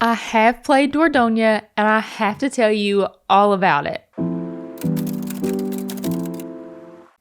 I have played Dordogne and I have to tell you all about it.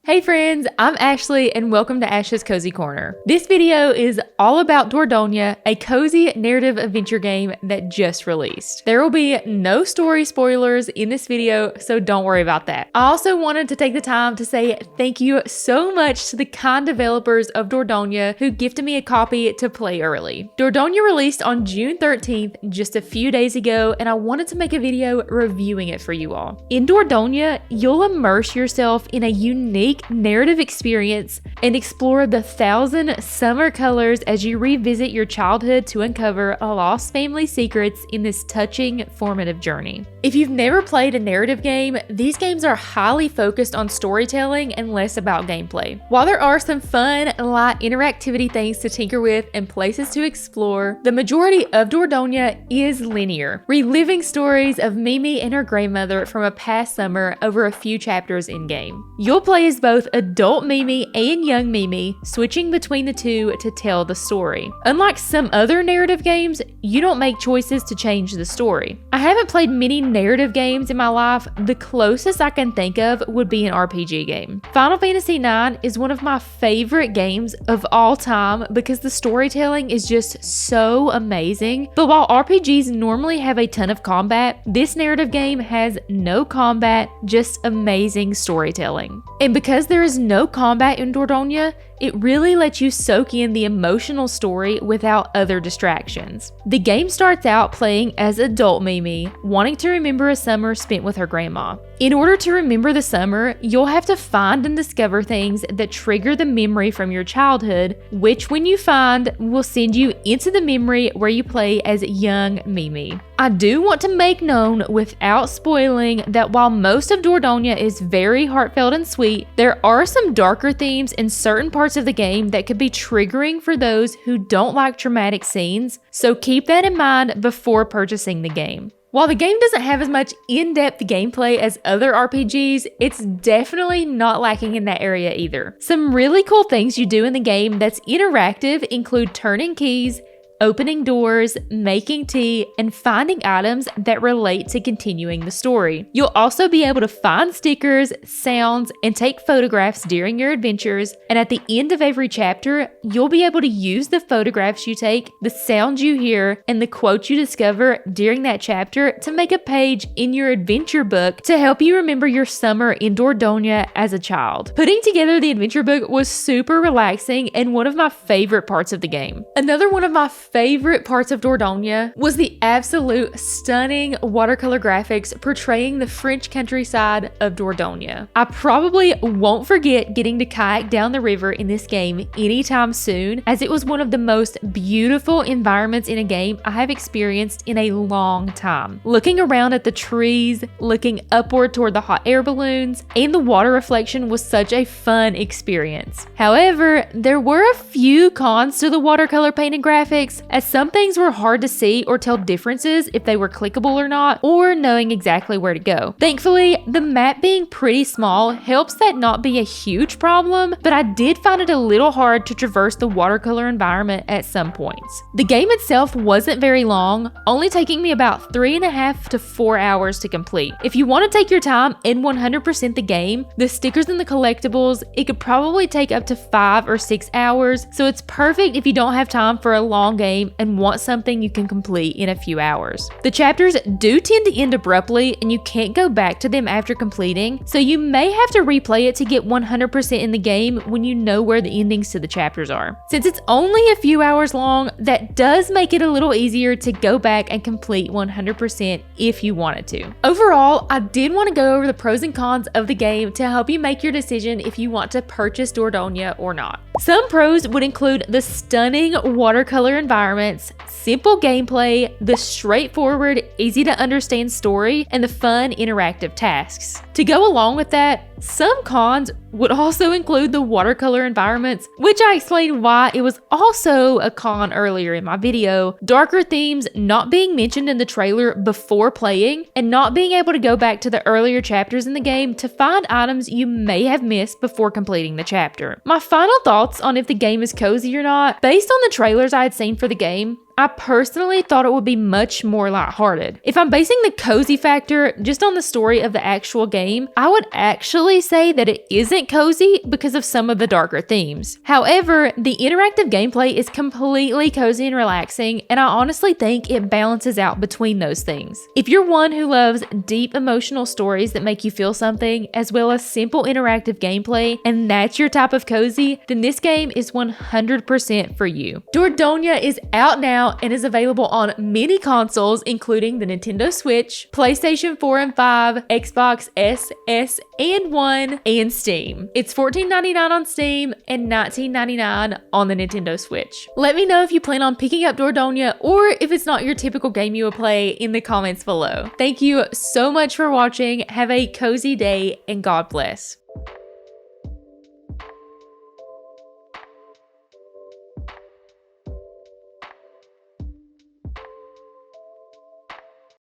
Hey friends, I'm Ashley and welcome to Ash's Cozy Corner. This video is all about Dordogne, a cozy narrative adventure game that just released. There will be no story spoilers in this video, so don't worry about that. I also wanted to take the time to say thank you so much to the kind developers of Dordogne who gifted me a copy to play early. Dordogne released on June 13th, just a few days ago, and I wanted to make a video reviewing it for you all. In Dordogne, you'll immerse yourself in a unique narrative experience and explore the 1,000 summer colors as you revisit your childhood to uncover lost family secrets in this touching, formative journey. If you've never played a narrative game, these games are highly focused on storytelling and less about gameplay. While there are some fun, light interactivity things to tinker with and places to explore, the majority of Dordogne is linear, reliving stories of Mimi and her grandmother from a past summer over a few chapters in-game. You'll play as both adult Mimi and young Mimi, switching between the two to tell the story. Unlike some other narrative games, you don't make choices to change the story. I haven't played many narrative games in my life. The closest I can think of would be an RPG game. Final Fantasy IX is one of my favorite games of all time because the storytelling is just so amazing. But while RPGs normally have a ton of combat, this narrative game has no combat, just amazing storytelling. And because there is no combat in Dordogne, it really lets you soak in the emotional story without other distractions. The game starts out playing as adult Mimi, wanting to remember a summer spent with her grandma. In order to remember the summer, you'll have to find and discover things that trigger the memory from your childhood, which when you find will send you into the memory where you play as young Mimi. I do want to make known without spoiling that while most of Dordogne is very heartfelt and sweet, there are some darker themes in certain parts of the game that could be triggering for those who don't like traumatic scenes, so keep that in mind before purchasing the game. While the game doesn't have as much in-depth gameplay as other RPGs, it's definitely not lacking in that area either. Some really cool things you do in the game that's interactive include turning keys, opening doors, making tea, and finding items that relate to continuing the story. You'll also be able to find stickers, sounds, and take photographs during your adventures, and at the end of every chapter, you'll be able to use the photographs you take, the sounds you hear, and the quotes you discover during that chapter to make a page in your adventure book to help you remember your summer in Dordogne as a child. Putting together the adventure book was super relaxing and one of my favorite parts of the game. Another one of my favorite parts of Dordogne was the absolute stunning watercolor graphics portraying the French countryside of Dordogne. I probably won't forget getting to kayak down the river in this game anytime soon, as it was one of the most beautiful environments in a game I have experienced in a long time. Looking around at the trees, looking upward toward the hot air balloons, and the water reflection was such a fun experience. However, there were a few cons to the watercolor painted graphics, as some things were hard to see or tell differences if they were clickable or not, or knowing exactly where to go. Thankfully, the map being pretty small helps that not be a huge problem, but I did find it a little hard to traverse the watercolor environment at some points. The game itself wasn't very long, only taking me about 3.5 to 4 hours to complete. If you want to take your time and 100% the game, the stickers and the collectibles, it could probably take up to 5 or 6 hours, so it's perfect if you don't have time for a long game and want something you can complete in a few hours. The chapters do tend to end abruptly and you can't go back to them after completing, so you may have to replay it to get 100% in the game when you know where the endings to the chapters are. Since it's only a few hours long, that does make it a little easier to go back and complete 100% if you wanted to. Overall, I did want to go over the pros and cons of the game to help you make your decision if you want to purchase Dordogne or not. Some pros would include the stunning watercolor environments, simple gameplay, the straightforward, easy to understand story, and the fun interactive tasks. To go along with that, some cons would also include the watercolor environments, which I explained why it was also a con earlier in my video, darker themes not being mentioned in the trailer before playing, and not being able to go back to the earlier chapters in the game to find items you may have missed before completing the chapter. My final thoughts on if the game is cozy or not, based on the trailers I had seen for the game, I personally thought it would be much more lighthearted. If I'm basing the cozy factor just on the story of the actual game, I would actually say that it isn't cozy because of some of the darker themes. However, the interactive gameplay is completely cozy and relaxing, and I honestly think it balances out between those things. If you're one who loves deep emotional stories that make you feel something, as well as simple interactive gameplay, and that's your type of cozy, then this game is 100% for you. Dordogne is out now and is available on many consoles, including the Nintendo Switch, PlayStation 4 and 5, Xbox S, and 1, and Steam. It's $14.99 on Steam and $19.99 on the Nintendo Switch. Let me know if you plan on picking up Dordogne or if it's not your typical game you would play in the comments below. Thank you so much for watching. Have a cozy day and God bless.